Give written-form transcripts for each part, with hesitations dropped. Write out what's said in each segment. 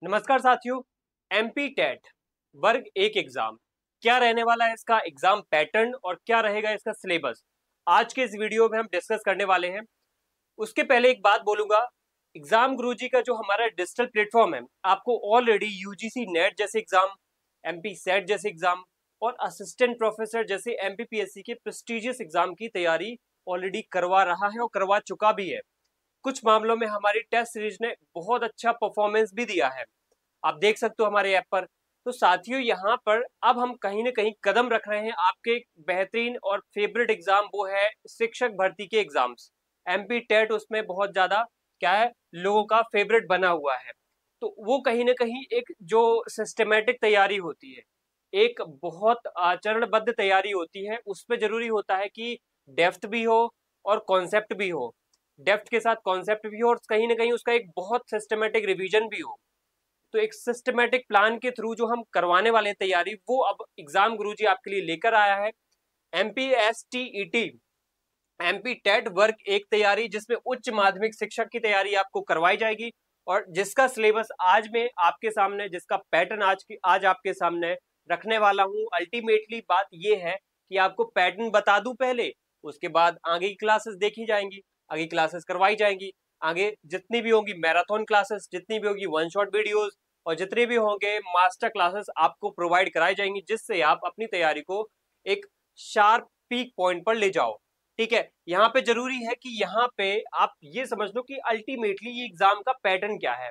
नमस्कार साथियों। MP TET वर्ग एक एग्जाम क्या रहने वाला है, इसका एग्जाम पैटर्न और क्या रहेगा इसका सिलेबस, आज के इस वीडियो में हम डिस्कस करने वाले हैं। उसके पहले एक बात बोलूंगा, एग्जाम गुरुजी का जो हमारा डिजिटल प्लेटफॉर्म है, आपको ऑलरेडी यूजीसी नेट जैसे एग्जाम, एमपी सेट जैसे एग्जाम और असिस्टेंट प्रोफेसर जैसे एमपीपीएससी के प्रेस्टिजियस एग्जाम की तैयारी ऑलरेडी करवा रहा है और करवा चुका भी है। कुछ मामलों में हमारी टेस्ट सीरीज ने बहुत अच्छा परफॉर्मेंस भी दिया है, आप देख सकते हो हमारे ऐप पर। तो साथियों, यहाँ पर अब हम कहीं ना कहीं कदम रख रहे हैं आपके बेहतरीन और फेवरेट एग्जाम, वो है शिक्षक भर्ती के एग्जाम्स। एमपी टेट उसमें बहुत ज्यादा क्या है, लोगों का फेवरेट बना हुआ है। तो वो कहीं ना कहीं एक जो सिस्टमेटिक तैयारी होती है, एक बहुत आचरणबद्ध तैयारी होती है, उसमें जरूरी होता है कि डेप्थ भी हो और कॉन्सेप्ट भी हो, डेप्थ के साथ कॉन्सेप्ट भी हो और कहीं ना कहीं उसका एक बहुत सिस्टमेटिक रिवीजन भी हो। तो एक सिस्टमेटिक प्लान के थ्रू जो हम करवाने वाले हैं तैयारी, वो अब एग्जाम गुरुजी आपके लिए लेकर आया है। एमपीएसटीईटी एमपी टेट वर्ग एक तैयारी, जिसमें उच्च माध्यमिक शिक्षक की तैयारी आपको करवाई जाएगी और जिसका सिलेबस आज में आपके सामने, जिसका पैटर्न आज आपके सामने रखने वाला हूं। अल्टीमेटली बात यह है कि आपको पैटर्न बता दूं पहले, उसके बाद आगे की क्लासेस देखी जाएंगी, आगे क्लासेस करवाई जाएंगी। आगे जितनी भी होंगी मैराथन क्लासेस, जितनी भी होगी वन शॉट वीडियोस और जितने भी होंगे मास्टर क्लासेस आपको प्रोवाइड कराई जाएंगी, जिससे आप अपनी तैयारी को एक शार्प पीक पॉइंट पर ले जाओ। ठीक है, यहाँ पे जरूरी है कि यहाँ पे आप ये समझ लो कि अल्टीमेटली ये एग्जाम का पैटर्न क्या है।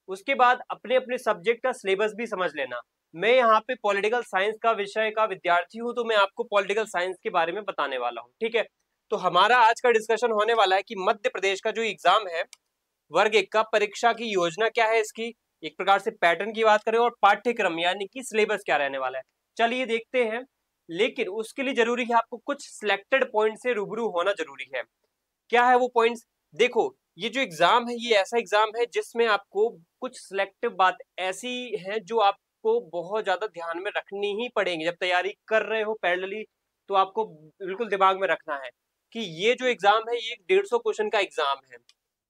उसके बाद अपने अपने सब्जेक्ट का सिलेबस भी समझ लेना। मैं यहाँ पे पॉलिटिकल साइंस का विषय का विद्यार्थी हूँ, तो मैं आपको पॉलिटिकल साइंस के बारे में बताने वाला हूँ। ठीक है, तो हमारा आज का डिस्कशन होने वाला है कि मध्य प्रदेश का जो एग्जाम है वर्ग एक का, परीक्षा की योजना क्या है इसकी, एक प्रकार से पैटर्न की बात करें और पाठ्यक्रम यानी कि सिलेबस क्या रहने वाला है, चलिए देखते हैं। लेकिन उसके लिए जरूरी है आपको कुछ सिलेक्टेड पॉइंट से रूबरू होना जरूरी है। क्या है वो पॉइंट्स? देखो, ये जो एग्जाम है ये ऐसा एग्जाम है जिसमें आपको कुछ सिलेक्टिव बात ऐसी है जो आपको बहुत ज्यादा ध्यान में रखनी ही पड़ेंगी जब तैयारी कर रहे हो पैरेलली। तो आपको बिल्कुल दिमाग में रखना है कि ये जो एग्जाम है ये 150 क्वेश्चन का एग्जाम है।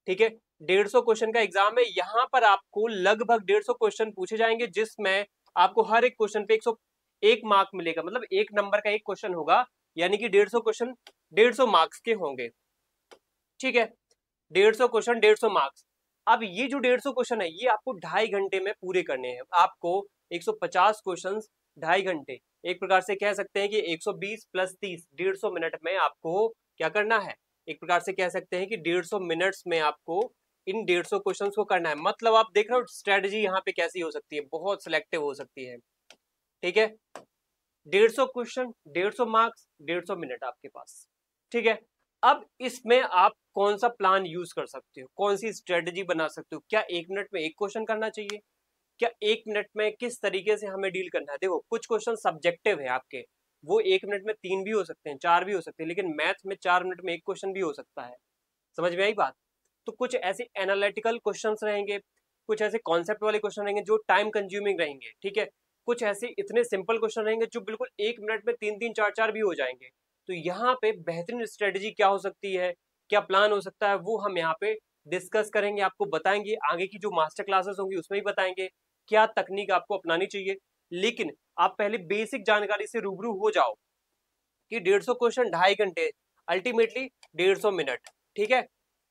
ठीक है, 150 क्वेश्चन का एग्जाम है। यहाँ पर आपको लगभग 150 क्वेश्चन पूछे जाएंगे, जिसमें आपको हर एक क्वेश्चन पे 101 मार्क मिलेगा, मतलब एक नंबर का एक क्वेश्चन होगा, यानी कि 150 क्वेश्चन 150 मार्क्स के होंगे। ठीक है, 150 क्वेश्चन 150 मार्क्स। अब ये जो 150 क्वेश्चन है ये आपको 2.5 घंटे में पूरे करने हैं। आपको 150 क्वेश्चन 2.5 घंटे, एक प्रकार से कह सकते हैं कि 120 + 30 150 मिनट में आपको क्या करना है। एक प्रकार से कह सकते हैं कि 150 मिनट्स में आपको इन 150 क्वेश्चंस को करना है। मतलब आप देख रहे हो स्ट्रेटजी यहाँ पे कैसी हो सकती है, बहुत सिलेक्टिव हो सकती है। ठीक है, 150 क्वेश्चन 150 मार्क्स 150 मिनट आपके पास। ठीक है, अब इसमें आप कौन सा प्लान यूज कर सकते हो, कौन सी स्ट्रेटजी बना सकते हो। क्या 1 मिनट में एक क्वेश्चन करना चाहिए, क्या 1 मिनट में किस तरीके से हमें डील करना है। देखो, कुछ क्वेश्चन सब्जेक्टिव है आपके, वो 1 मिनट में 3 भी हो सकते हैं, 4 भी हो सकते हैं, लेकिन मैथ में 4 मिनट में एक क्वेश्चन भी हो सकता है। समझ में आई बात? तो कुछ ऐसे एनालिटिकल क्वेश्चंस रहेंगे, कुछ ऐसे कॉन्सेप्ट वाले क्वेश्चन रहेंगे जो टाइम कंज्यूमिंग रहेंगे। ठीक है, कुछ ऐसे इतने सिंपल क्वेश्चन रहेंगे जो बिल्कुल 1 मिनट में 3-3 4-4 भी हो जाएंगे। तो यहाँ पे बेहतरीन स्ट्रेटजी क्या हो सकती है, क्या प्लान हो सकता है, वो हम यहाँ पे डिस्कस करेंगे, आपको बताएंगे। आगे की जो मास्टर क्लासेस होंगी उसमें भी बताएंगे क्या तकनीक आपको अपनानी चाहिए। लेकिन आप पहले बेसिक जानकारी से रूबरू हो जाओ कि 150 क्वेश्चन 2.5 घंटे, अल्टीमेटली 150 मिनट। ठीक है,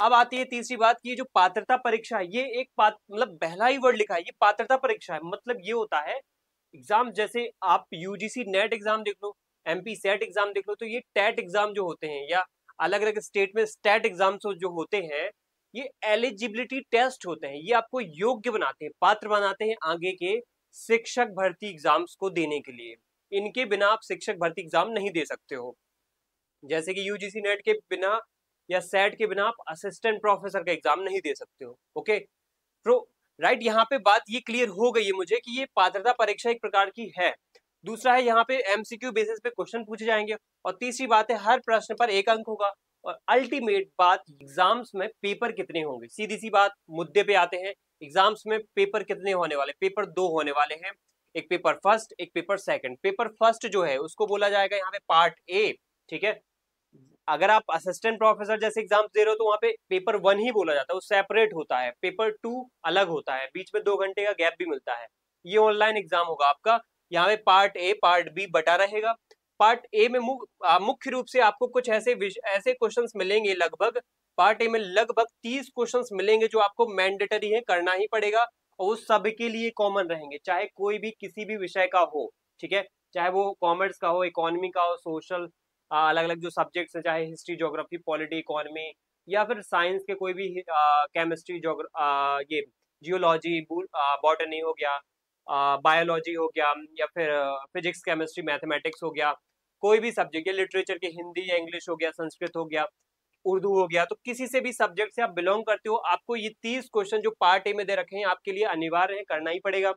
अब आती है तीसरी बात की जो पात्रता परीक्षा है, ये एक मतलब पहला ही वर्ड लिखा है, ये पात्रता परीक्षा है। मतलब ये होता है एग्जाम, जैसे आप यूजीसी नेट एग्जाम देख लो, एमपी सेट एग्जाम देख लो, तो ये टेट एग्जाम जो होते हैं या अलग अलग स्टेट में स्टेट एग्जाम जो होते हैं, ये एलिजिबिलिटी टेस्ट होते हैं। ये आपको योग्य बनाते हैं, पात्र बनाते हैं आगे के शिक्षक भर्ती एग्जाम्स को देने के लिए। इनके बिना आप शिक्षक भर्ती एग्जाम नहीं दे सकते हो। जैसे कि यूजीसी नेट के बिना या सेट के बिना आप असिस्टेंट प्रोफेसर का एग्जाम नहीं दे सकते हो। ओके, तो राइट, यहाँ पे बात ये क्लियर हो गई है मुझे कि ये पात्रता परीक्षा एक प्रकार की है। दूसरा है यहाँ पे एमसीक्यू बेसिस पे क्वेश्चन पूछे जाएंगे और तीसरी बात है हर प्रश्न पर 1 अंक होगा। और अल्टीमेट बात, एग्जाम्स में पेपर कितने होंगे, सीधी सी बात मुद्दे पे आते हैं। एग्जाम्स में पेपर कितने होने वाले, पेपर 2 होने वाले हैं, एक पेपर फर्स्ट एक पेपर सेकंड। पेपर फर्स्ट जो है उसको बोला जाएगा यहाँ पे पार्ट ए। ठीक है, अगर आप असिस्टेंट प्रोफेसर जैसे एग्जाम दे रहे हो तो वहाँ पे पेपर 1 ही बोला जाता है, वो सेपरेट होता है, पेपर 2 अलग होता है, बीच में 2 घंटे का गैप भी मिलता है। ये ऑनलाइन एग्जाम होगा आपका। यहाँ पे पार्ट ए पार्ट बी बटा रहेगा। पार्ट ए में मुख्य रूप से आपको कुछ ऐसे क्वेश्चंस मिलेंगे, लगभग पार्ट ए में लगभग 30 क्वेश्चंस मिलेंगे जो आपको मैंडेटरी है, करना ही पड़ेगा, और वो सबके लिए कॉमन रहेंगे, चाहे कोई भी किसी भी विषय का हो। ठीक है, चाहे वो कॉमर्स का हो, इकोनॉमी का हो, सोशल, अलग अलग जो सब्जेक्ट्स हैं, चाहे हिस्ट्री, ज्योग्राफी, पॉलिटी, इकोनॉमी, या फिर साइंस के कोई भी केमिस्ट्री, ये जियोलॉजी, बॉटनी हो गया, बायोलॉजी हो गया, या फिर फिजिक्स, केमिस्ट्री, मैथमेटिक्स हो गया, कोई भी सब्जेक्ट, या लिटरेचर के हिंदी या इंग्लिश हो गया, संस्कृत हो गया, उर्दू हो गया, तो किसी से भी सब्जेक्ट से आप बिलोंग करते हो, आपको ये 30 क्वेश्चन जो पार्ट ए में दे रखे हैं आपके लिए अनिवार्य है, करना ही पड़ेगा।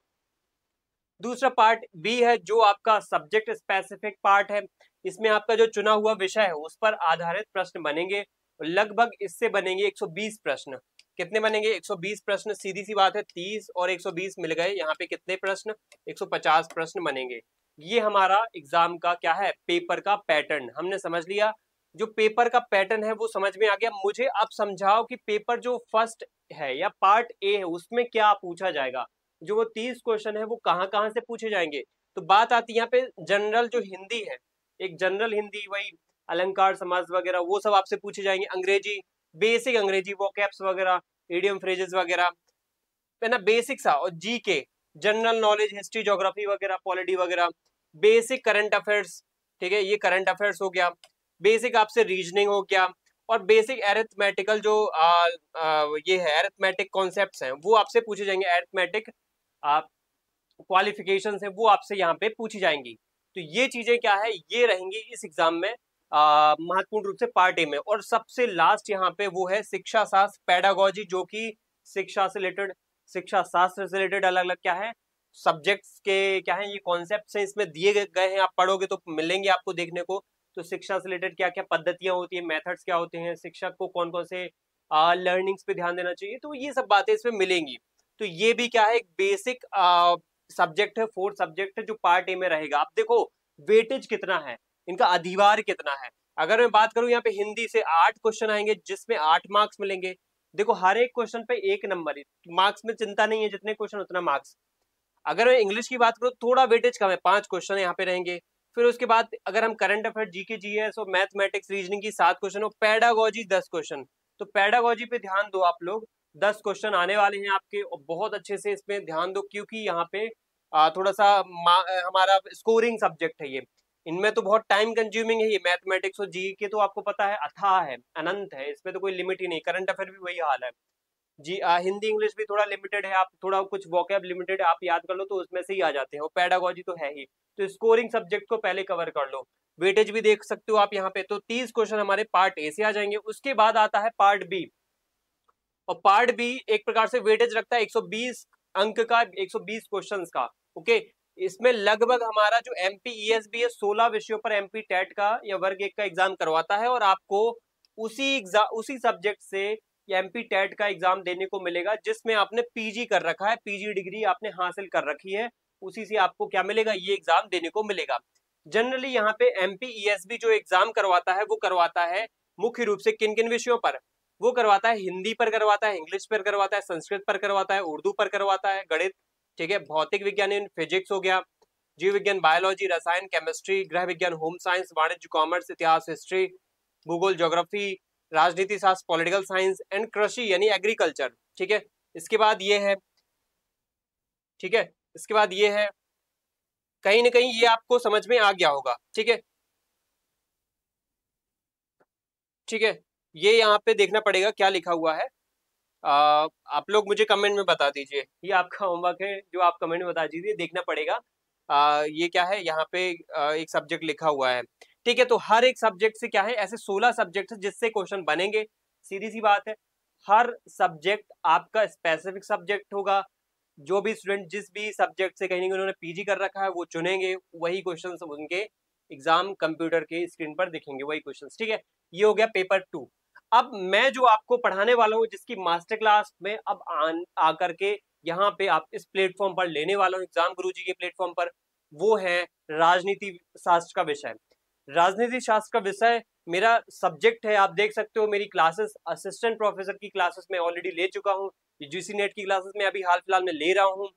दूसरा पार्ट बी है जो आपका सब्जेक्ट स्पेसिफिक पार्ट है। इसमें आपका जो चुना हुआ विषय है उस पर आधारित प्रश्न बनेंगे, लगभग इससे बनेंगे 120 प्रश्न। कितने बनेंगे? 120 प्रश्न। सीधी सी बात है, 30 और 120 मिल गए, यहाँ पे कितने प्रश्न? 150 प्रश्न बनेंगे। ये हमारा एग्जाम का क्या है, पेपर का पैटर्न हमने समझ लिया। जो पेपर का पैटर्न है वो समझ में आ गया। मुझे अब समझाओ कि पेपर जो फर्स्ट है या पार्ट ए है उसमें क्या पूछा जाएगा, जो वो 30 क्वेश्चन है वो कहाँ कहाँ से पूछे जाएंगे। तो बात आती है यहाँ पे जनरल जो हिंदी है, एक जनरल हिंदी, वही अलंकार, समास वगैरह, वो सब आपसे पूछे जाएंगे। अंग्रेजी, बेसिक अंग्रेजी, वोकैब्स वगैरह, इडियम फ्रेजेस वगैरह, है ना, बेसिक सा। और जी के, जनरल नॉलेज, हिस्ट्री, ज्योग्राफी वगैरह, पॉलिटी वगैरह, बेसिक करंट अफेयर्स। ठीक है, ये करंट अफेयर्स हो गया। बेसिक आपसे रीजनिंग हो गया, और बेसिक एरिथमेटिकल जो ये है, एरिथमेटिक कॉन्सेप्ट्स हैं वो आपसे पूछे जाएंगे। एरिथमेटिक क्वालिफिकेशन है वो आपसे यहाँ पे पूछी जाएंगी। तो ये चीजें क्या है, ये रहेंगी इस एग्जाम में महत्वपूर्ण रूप से पार्ट ए में। और सबसे लास्ट यहाँ पे वो है शिक्षा शास्त्र, पेडागोजी, जो कि शिक्षा से रिलेटेड, शिक्षा शास्त्र से रिलेटेड अलग अलग क्या है सब्जेक्ट्स के क्या है ये कॉन्सेप्ट्स हैं, इसमें दिए गए हैं, आप पढ़ोगे तो मिलेंगे आपको देखने को। तो शिक्षा से रिलेटेड क्या क्या पद्धतियां होती है, मेथड्स क्या होते हैं, शिक्षक को कौन कौन से लर्निंग्स पे ध्यान देना चाहिए, तो ये सब बातें इसमें मिलेंगी। तो ये भी क्या है, एक बेसिक सब्जेक्ट है, 4 सब्जेक्ट है जो पार्ट ए में रहेगा। आप देखो वेटेज कितना है, इनका अधिभार कितना है। अगर मैं बात करूं यहाँ पे हिंदी से 8 क्वेश्चन आएंगे जिसमें 8 मार्क्स मिलेंगे। देखो हर एक क्वेश्चन पे 1 नंबर है, मार्क्स में चिंता नहीं है, जितने क्वेश्चन उतना मार्क्स। अगर मैं इंग्लिश की बात करूं थोड़ा वेटेज कम है, 5 क्वेश्चन यहाँ पे रहेंगे। फिर उसके बाद अगर हम करंट अफेयर, जीके, जीएस और मैथमेटिक्स, रीजनिंग की 7 क्वेश्चन, और पेडागोजी 10 क्वेश्चन। तो पेडागोजी पे ध्यान दो आप लोग, 10 क्वेश्चन आने वाले हैं आपके, और बहुत अच्छे से इसमें ध्यान दो, क्योंकि यहाँ पे थोड़ा सा हमारा स्कोरिंग सब्जेक्ट है ये। इनमें तो बहुत टाइम कंज्यूमिंग है ये, मैथमेटिक्स और जीके तो आपको पता है अथाह है, अनंत है, इसमें तो कोई लिमिट ही नहीं। करंट अफेयर भी वही हाल है जी। हिंदी इंग्लिश भी थोड़ा लिमिटेड है, आप थोड़ा कुछ वोकैब लिमिटेड आप याद कर लो तो उसमें से ही आ जाते हैं, और पेडागोजी तो है ही। तो स्कोरिंग सब्जेक्ट को पहले कवर कर लो। वेटेज भी देख सकते हो आप यहाँ पे। तो 30 क्वेश्चन हमारे पार्ट ए से आ जाएंगे। उसके बाद आता है पार्ट बी, और पार्ट बी एक प्रकार से वेटेज रखता है 120 अंक का, 120 क्वेश्चंस का। ओके, इसमें लगभग हमारा जो एमपी ईएसबी है 16 विषयों पर एमपी टेट का या वर्ग 1 का एग्जाम करवाता है, और आपको उसी सब्जेक्ट से एमपी टेट का एग्जाम देने को मिलेगा जिसमें आपने पीजी कर रखा है, पीजी डिग्री आपने हासिल कर रखी है, उसी से आपको क्या मिलेगा, ये एग्जाम देने को मिलेगा। जनरली यहाँ पे एमपी ईएसबी जो एग्जाम करवाता है वो करवाता है मुख्य रूप से किन किन विषयों पर, वो करवाता है हिंदी पर करवाता है, इंग्लिश पर करवाता है, संस्कृत पर करवाता है, उर्दू पर करवाता है, गणित, ठीक है, भौतिक विज्ञान इन फिजिक्स हो गया, जीव विज्ञान, बायोलॉजी, रसायन, केमिस्ट्री, गृह विज्ञान, होम साइंस, वाणिज्य, कॉमर्स, इतिहास, हिस्ट्री, भूगोल, ज्योग्राफी, राजनीति शास्त्र, पॉलिटिकल साइंस एंड कृषि यानी एग्रीकल्चर। ठीक है, इसके बाद ये है, ठीक है, इसके बाद ये है, कहीं ना कहीं ये आपको समझ में आ गया होगा। ठीक है, ठीक है, ये यहाँ पे देखना पड़ेगा क्या लिखा हुआ है। आप लोग मुझे कमेंट में बता दीजिए, ये आपका होमवर्क है जो आप कमेंट में बता दीजिए, देखना पड़ेगा। ये क्या है यहाँ पे एक सब्जेक्ट लिखा हुआ है। ठीक है, तो हर एक सब्जेक्ट से क्या है, ऐसे 16 सब्जेक्ट है जिससे क्वेश्चन बनेंगे। सीधी सी बात है, हर सब्जेक्ट आपका स्पेसिफिक सब्जेक्ट होगा। जो भी स्टूडेंट जिस भी सब्जेक्ट से कहीं उन्होंने पीजी कर रखा है वो चुनेंगे, वही क्वेश्चन उनके एग्जाम कंप्यूटर के स्क्रीन पर दिखेंगे, वही क्वेश्चन। ठीक है, ये हो गया पेपर 2। अब मैं जो आपको पढ़ाने वाला हूँ, जिसकी मास्टर क्लास में अब आकर के यहाँ पे आप इस प्लेटफॉर्म पर लेने वाला हूँ, एग्जाम गुरुजी के प्लेटफॉर्म पर, वो है राजनीति शास्त्र का विषय। राजनीति शास्त्र का विषय मेरा सब्जेक्ट है, आप देख सकते हो मेरी क्लासेस असिस्टेंट प्रोफेसर की क्लासेस मैं ऑलरेडी ले चुका हूँ, यूजीसी नेट की क्लासेस मैं अभी हाल फिलहाल में ले रहा हूँ।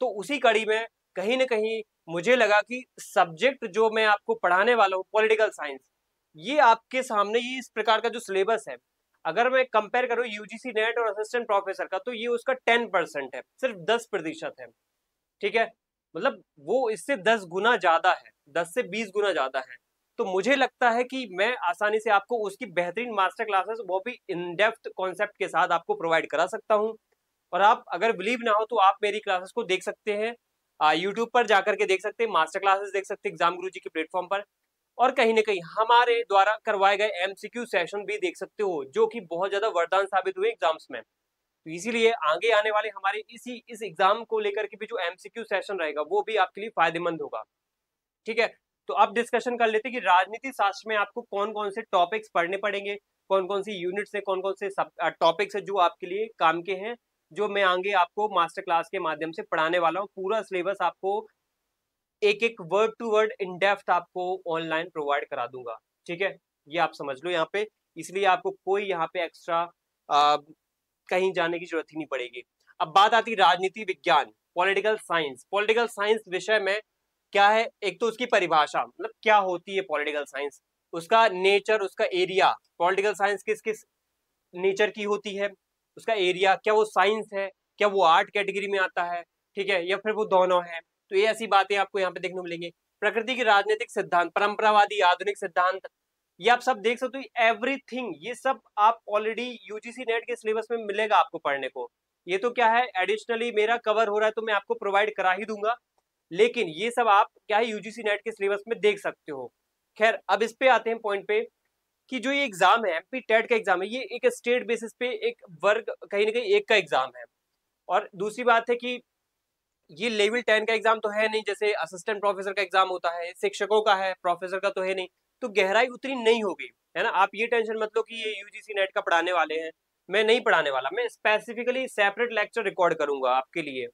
तो उसी कड़ी में कहीं ना कहीं मुझे लगा कि सब्जेक्ट जो मैं आपको पढ़ाने वाला हूँ पॉलिटिकल साइंस, ये आपके सामने ये इस प्रकार का जो सिलेबस है, अगर मैं कंपेयर करूँ यूजीसी नेट और असिस्टेंट प्रोफेसर का, तो ये उसका 10% है, सिर्फ 10% है। ठीक है, मतलब वो इससे 10 गुना ज्यादा है, 10 से 20 गुना ज्यादा है। तो मुझे लगता है कि मैं आसानी से आपको उसकी बेहतरीन मास्टर क्लासेस, वो भी इन डेप्थ कॉन्सेप्ट के साथ आपको प्रोवाइड करा सकता हूँ। और आप अगर बिलीव ना हो तो आप मेरी क्लासेस को देख सकते हैं, यूट्यूब पर जाकर के देख सकते हैं, मास्टर क्लासेस देख सकते हैं एग्जाम गुरु जी के प्लेटफॉर्म पर, और कहीं ना कहीं हमारे द्वारा करवाए गए एमसीक्यू सेशन भी देख सकते हो, जो कि बहुत ज्यादा वरदान साबित हुए एग्जाम्स में। तो इसीलिए आगे आने वाले हमारे इस एग्जाम को लेकर के भी जो एमसीक्यू सेशन रहेगा वो भी आपके लिए फायदेमंद होगा। ठीक है, तो अब डिस्कशन कर लेते हैं कि राजनीति शास्त्र में आपको कौन कौन से टॉपिक्स पढ़ने पड़ेंगे, कौन कौन सी यूनिट्स है, कौन कौन से टॉपिक्स है जो आपके लिए काम के हैं, जो मैं आगे आपको मास्टर क्लास के माध्यम से पढ़ाने वाला हूँ। पूरा सिलेबस आपको एक एक word to word in depth आपको ऑनलाइन प्रोवाइड करा दूंगा। ठीक है, ये आप समझ लो यहाँ पे, इसलिए आपको कोई यहाँ पे एक्स्ट्रा कहीं जाने की जरूरत ही नहीं पड़ेगी। अब बात आती है राजनीति विज्ञान, पॉलिटिकल साइंस। पॉलिटिकल साइंस विषय में क्या है, एक तो उसकी परिभाषा, मतलब क्या होती है पॉलिटिकल साइंस, उसका नेचर, उसका एरिया, पॉलिटिकल साइंस किस किस नेचर की होती है, उसका एरिया, क्या वो साइंस है, क्या वो आर्ट कैटेगरी में आता है, ठीक है, या फिर वो दोनों है। तो ये ऐसी बातें आपको यहाँ पे देखने को मिलेंगी। प्रकृति के राजनीतिक सिद्धांत, परंपरावादी आधुनिक सिद्धांत, ये आप सब देख सकते हो, एवरीथिंग ये सब आप ऑलरेडी यूजीसी नेट के सिलेबस में मिलेगा आपको पढ़ने को। ये तो क्या है, एडिशनली मेरा कवर हो रहा है तो मैं आपको प्रोवाइड करा ही दूंगा, लेकिन ये सब आप क्या है यूजीसी नेट के सिलेबस में देख सकते हो। खैर, अब इस पे आते हैं पॉइंट पे कि जो ये एग्जाम है, एमपी टेट का एग्जाम है, ये एक स्टेट बेसिस पे एक वर्ग कहीं ना कहीं एक का एग्जाम है। और दूसरी बात है कि ये लेवल 10 का एग्जाम तो है नहीं, जैसे असिस्टेंट प्रोफेसर का एग्जाम होता है, शिक्षकों का है, प्रोफेसर का तो है नहीं, तो गहराई उतनी नहीं होगी, है ना। आप ये टेंशन मत लो कि ये यूजीसी नेट का पढ़ाने वाले हैं, मैं नहीं पढ़ाने वाला, मैं स्पेसिफिकली सेपरेट लेक्चर रिकॉर्ड करूंगा आपके लिए,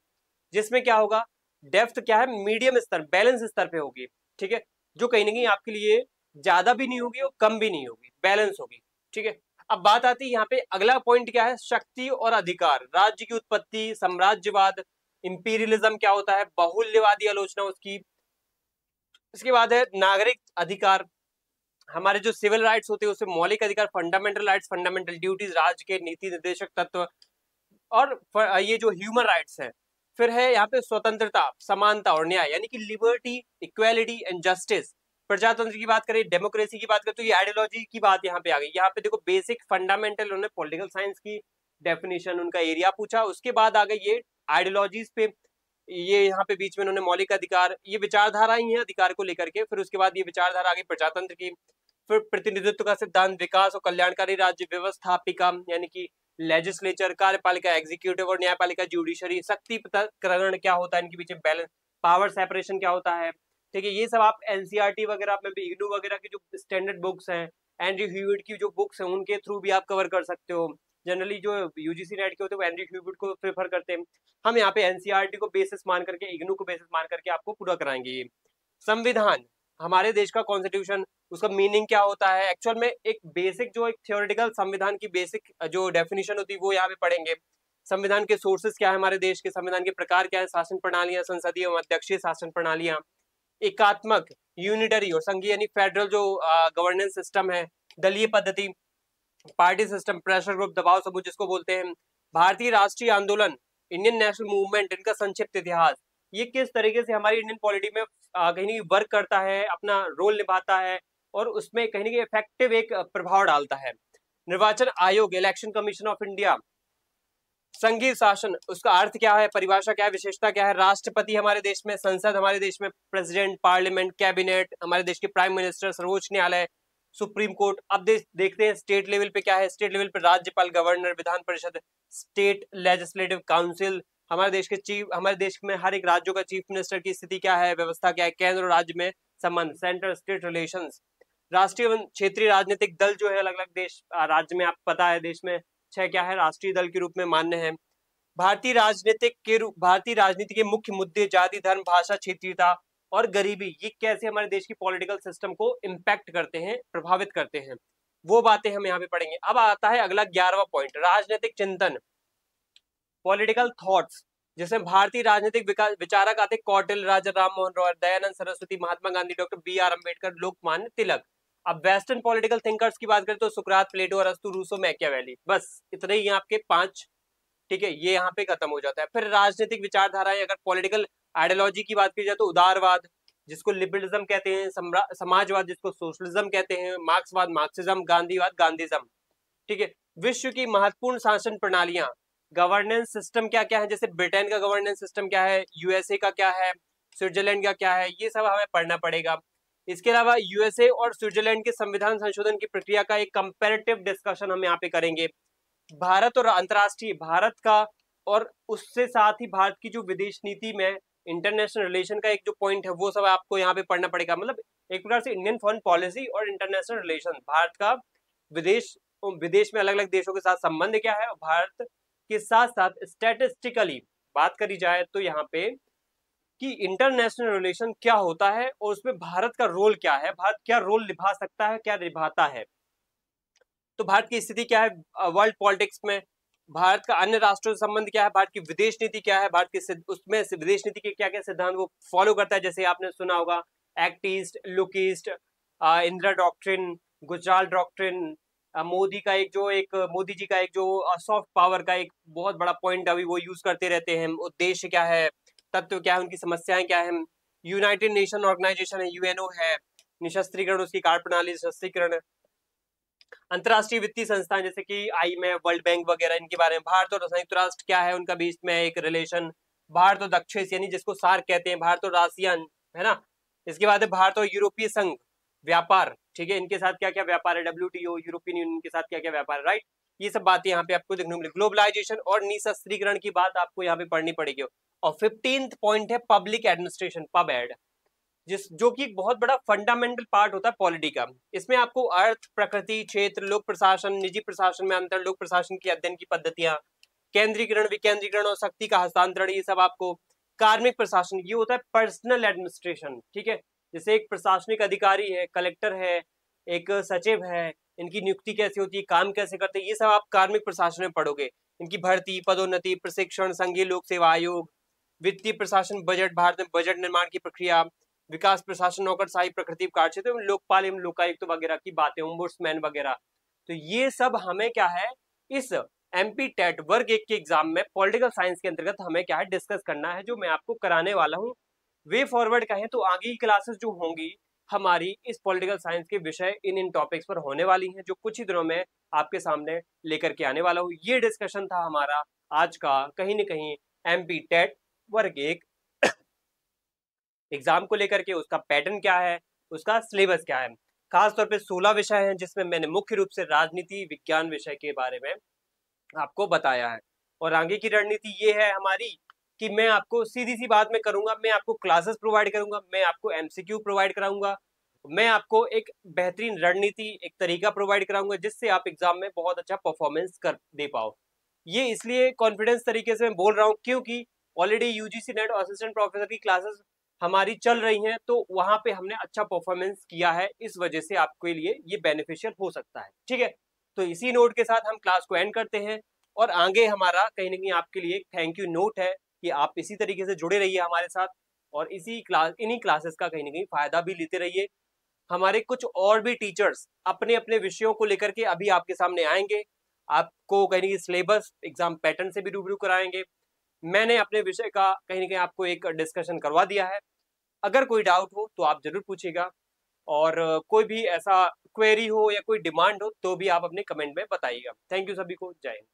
जिसमें क्या होगा, डेप्थ क्या है, मीडियम स्तर, बैलेंस स्तर पे होगी। ठीक है, जो कहीं ना कहीं आपके लिए ज्यादा भी नहीं होगी और कम भी नहीं होगी, बैलेंस होगी। ठीक है, अब बात आती है यहाँ पे अगला पॉइंट क्या है, शक्ति और अधिकार, राज्य की उत्पत्ति, साम्राज्यवाद, इंपीरियलिज्म क्या होता है, बहुल्यवादी आलोचना उसकी। इसके बाद है नागरिक अधिकार, हमारे जो सिविल राइट्स होते हैं उसमें मौलिक अधिकार, फंडामेंटल राइट्स, फंडामेंटल ड्यूटीज, राज्य के नीति निर्देशक तत्व, और ये जो ह्यूमन राइट्स है। फिर है यहाँ पे स्वतंत्रता, समानता और न्याय, यानी कि लिबर्टी, इक्वालिटी एंड जस्टिस। प्रजातंत्र की बात करें, डेमोक्रेसी की बात करें, तो ये आइडियोलॉजी की बात यहाँ पे आ गई। यहाँ पे देखो बेसिक फंडामेंटल उन्होंने पॉलिटिकल साइंस की डेफिनेशन, उनका एरिया पूछा, उसके बाद आ गई ये आइडियोलॉजीज पे, ये यहाँ पे बीच में उन्होंने मौलिक अधिकार, ये विचारधारा ही है अधिकार को लेकर के। फिर उसके बाद ये विचारधारा आ गई प्रजातंत्र की। फिर प्रतिनिधित्व का सिद्धांत, विकास और कल्याणकारी राज्य व्यवस्थापिका, यानी कि लेजिस्लेचर, कार्यपालिका एग्जीक्यूटिव, और न्यायपालिका जुडिशरी, शक्ति पृथक्करण क्या होता है, इनके पीछे बैलेंस, पावर सेपरेशन क्या होता है। ठीक है, ये सब आप एनसीईआरटी वगैरह में भी, इग्नू वगैरह की जो स्टैंडर्ड बुक्स हैं, एंड्रयू ह्यूबिट की जो बुक्स हैं, उनके थ्रू भी आप कवर कर सकते हो। जनरली जो यूजीसी नेट के होते हैं वो एंड्रयू ह्यूबिट को प्रेफर करते हैं, हम यहाँ पे एनसीईआरटी को बेसिस मान करके, इग्नू को बेसिस मान करके आपको पूरा कराएंगे। ये संविधान, हमारे देश का कॉन्स्टिट्यूशन, उसका मीनिंग क्या होता है एक्चुअल में, एक बेसिक जो एक थियोरेटिकल संविधान की बेसिक जो डेफिनेशन होती है वो यहाँ पे पढ़ेंगे। संविधान के सोर्सेस क्या है हमारे देश के, संविधान के प्रकार क्या है, शासन प्रणालियां, संसदीय एवं अध्यक्षीय शासन प्रणालियां, एकात्मक, यूनिटरी और संघीय यानी फेडरल जो गवर्नेंस सिस्टम है, दलीय पद्धति, पार्टी सिस्टम, प्रेशर ग्रुप, दबाव समूह जिसको बोलते हैं, भारतीय राष्ट्रीय आंदोलन, इंडियन नेशनल मूवमेंट, इनका संक्षिप्त इतिहास, ये किस तरीके से हमारी इंडियन पॉलिटी में कहीं ना वर्क करता है, अपना रोल निभाता है, और उसमें कहीं ना कहीं इफेक्टिव एक प्रभाव डालता है। निर्वाचन आयोग, इलेक्शन कमीशन ऑफ इंडिया, संघीय शासन, उसका अर्थ क्या है, परिभाषा क्या है, विशेषता क्या है, राष्ट्रपति हमारे देश में, संसद हमारे देश में, प्रेसिडेंट, पार्लियामेंट, कैबिनेट, हमारे देश के प्राइम मिनिस्टर, सर्वोच्च न्यायालय, सुप्रीम कोर्ट। अब देखते हैं स्टेट लेवल पे क्या है, स्टेट लेवल पे राज्यपाल, governor, Vidhan Parishad, state legislative council, हमारे देश के चीफ, हमारे देश में हर एक राज्यों का चीफ मिनिस्टर की स्थिति क्या है, व्यवस्था क्या है, केंद्र और राज्य में संबंध, सेंटर स्टेट रिलेशंस, राष्ट्रीय एवं क्षेत्रीय राजनीतिक दल जो है अलग अलग देश राज्य में, आपको पता है देश में 6 क्या है राष्ट्रीय दल के रूप में मान्य है। भारतीय राजनीति के मुख्य मुद्दे, जाति, धर्म, भाषा, क्षेत्रीयता, और गरीबी, ये कैसे हमारे देश की पॉलिटिकल सिस्टम को इम्पैक्ट करते हैं, प्रभावित करते हैं, वो बातें हम यहाँ पे पढ़ेंगे। अब आता है अगला 11वां पॉइंट, राजनीतिक चिंतन, पॉलिटिकल थॉट्स, जिसमें भारतीय राजनीतिक विचारक आते कौटिल्य, राजा राम मोहन रॉय, दयानंद सरस्वती, महात्मा गांधी, डॉक्टर बी.आर. अम्बेडकर, लोकमान्य तिलक। अब वेस्टर्न पॉलिटिकल थिंकर्स की बात करें तो सुकरात, प्लेटो, अरस्तु, रूसो, मैकियावेली, बस इतने ही आपके 5, ठीक है, ये यहाँ पे खत्म हो जाता है। फिर राजनीतिक विचारधाराएं, अगर पॉलिटिकल आइडियोलॉजी की बात की जाए तो उदारवाद, जिसको लिबरलिज्म कहते हैं, समाजवाद जिसको सोशलिज्म कहते हैं, मार्क्सवाद, मार्क्सिज्म, गांधीवाद, गांधीज्म, ठीक है। विश्व की महत्वपूर्ण शासन प्रणालियां, गवर्नेंस सिस्टम क्या क्या है, जैसे ब्रिटेन का गवर्नेंस सिस्टम क्या है, यूएसए का क्या है, स्विट्जरलैंड का क्या है, ये सब हमें पढ़ना पड़ेगा। इसके अलावा यूएसए और स्विट्जरलैंड के संविधान संशोधन की प्रक्रिया का एक कंपैरेटिव डिस्कशन हम यहाँ पे करेंगे। भारत और अंतरराष्ट्रीय, भारत का और उससे साथ ही भारत की जो विदेश नीति में इंटरनेशनल रिलेशन का एक जो पॉइंट है वो सब आपको यहाँ पे पढ़ना पड़ेगा। मतलब एक प्रकार से इंडियन फॉरेन पॉलिसी और इंटरनेशनल रिलेशन, भारत का विदेश में अलग अलग देशों के साथ संबंध क्या है, और भारत के साथ साथ स्टैटिस्टिकली बात करी जाए तो यहाँ पे कि इंटरनेशनल रिलेशन क्या होता है और उसमें भारत का रोल क्या है, भारत क्या रोल निभा सकता है, क्या निभाता है, तो भारत की स्थिति क्या है वर्ल्ड पॉलिटिक्स में, भारत का अन्य राष्ट्रों से संबंध क्या है, भारत की विदेश नीति क्या है, भारत की उसमें विदेश नीति के क्या क्या सिद्धांत वो फॉलो करता है, जैसे आपने सुना होगा act east, look east, Indira doctrine, Gujral doctrine, Modi ji का एक जो सॉफ्ट पावर का एक बहुत बड़ा पॉइंट अभी वो यूज करते रहते हैं, उद्देश्य क्या है, तत्व क्या है, उनकी समस्याएं क्या है, यूनाइटेड नेशन ऑर्गेनाइजेशन है, यूएनओ है, निशस्त्रीकरण, उसकी कार्यप्रणाली, निशस्त्रीकरण, अंतरराष्ट्रीय वित्तीय संस्थान जैसे कि IMF, वर्ल्ड बैंक वगैरह, इनके बारे में, भारत और संयुक्त राष्ट्र क्या है, उनका बीच में एक रिलेशन, भारत और दक्षिण यानी जिसको सार्क कहते हैं, भारत और आसियान, है ना। इसके बाद है भारत और यूरोपीय संघ, व्यापार, ठीक है, इनके साथ क्या क्या व्यापार है, WTO, यूरोपियन यूनियन के साथ क्या क्या व्यापार है, राइट। ये सब बातें यहाँ पे आपको देखने को मिलेगी। ग्लोबलाइजेशन और निशस्त्रीकरण की बात आपको यहाँ पे पढ़नी पड़ेगी। और 15th पॉइंट है पब्लिक एडमिनिस्ट्रेशन, पब एड, जो कि एक बहुत बड़ा फंडामेंटल पार्ट होता है पॉलिटी का। इसमें आपको अर्थ, प्रकृति, क्षेत्र, लोक प्रशासन, निजी प्रशासन में अंतर, लोक प्रशासन की अध्ययन की पद्धतियां, केंद्रीकरण, विकेंद्रीकरण और शक्ति का हस्तांतरण, ये सब आपको, कार्मिक प्रशासन, ये होता है पर्सनल एडमिनिस्ट्रेशन, ठीक है, जैसे एक प्रशासनिक अधिकारी है, कलेक्टर है, एक सचिव है, इनकी नियुक्ति कैसे होती है, काम कैसे करते हैं, ये सब आप कार्मिक प्रशासन में पढ़ोगे। इनकी भर्ती, पदोन्नति, प्रशिक्षण, संघीय लोक सेवा आयोग, वित्तीय प्रशासन, बजट, भारत में बजट निर्माण की प्रक्रिया, विकास प्रशासन, नौकरशाही, प्रकृति, कार्यक्षेत्र में लोकपाल एवं लोकायुक्त वगैरह की बातें, ओम्बुड्समैन वगैरह। तो ये सब हमें क्या है, इस MP टेट वर्ग 1 के एग्जाम में पॉलिटिकल साइंस के अंतर्गत हमें क्या है डिस्कस करना है, जो मैं आपको कराने वाला हूँ। वे फॉरवर्ड कहें तो आगे की क्लासेस जो होंगी हमारी इस पॉलिटिकल साइंस के विषय इन टॉपिक्स पर होने वाली हैं, जो कुछ ही दिनों में आपके सामने लेकर के आने वाला हूँ। ये डिस्कशन था हमारा आज का, कहीं ना कहीं MP टेट वर्ग 1 एग्जाम को लेकर के, उसका पैटर्न क्या है, उसका सिलेबस क्या है। खास तौर पे 16 विषय हैं, जिसमें मैंने मुख्य रूप से राजनीति विज्ञान विषय के बारे में आपको बताया है। और आगे की रणनीति ये है हमारी कि मैं आपको सीधी सी बात में करूंगा, मैं आपको क्लासेस प्रोवाइड करूंगा, मैं आपको MCQ प्रोवाइड कराऊंगा, मैं आपको एक बेहतरीन रणनीति, एक तरीका प्रोवाइड कराऊंगा, जिससे आप एग्जाम में बहुत अच्छा परफॉर्मेंस कर दे पाओ। ये इसलिए कॉन्फिडेंस तरीके से मैं बोल रहा हूँ क्योंकि ऑलरेडी UGC नेट और असिस्टेंट प्रोफेसर की क्लासेस हमारी चल रही हैं, तो वहां पे हमने अच्छा परफॉर्मेंस किया है, इस वजह से आपके लिए ये बेनिफिशियल हो सकता है, ठीक है। तो इसी नोट के साथ हम क्लास को एंड करते हैं, और आगे हमारा कहीं ना कहीं आपके लिए थैंक यू नोट है कि आप इसी तरीके से जुड़े रहिए हमारे साथ, और इन्हीं क्लासेस का कहीं ना कहीं फायदा भी लेते रहिए। हमारे कुछ और भी टीचर्स अपने अपने विषयों को लेकर के अभी आपके सामने आएंगे, आपको कहीं ना कहीं सिलेबस, एग्जाम पैटर्न से भी रूबरू कराएंगे। मैंने अपने विषय का कहीं ना कहीं आपको एक डिस्कशन करवा दिया है। अगर कोई डाउट हो तो आप जरूर पूछिएगा, और कोई भी ऐसा क्वेरी हो या कोई डिमांड हो तो भी आप अपने कमेंट में बताइएगा। थैंक यू सभी को, जय हिंद।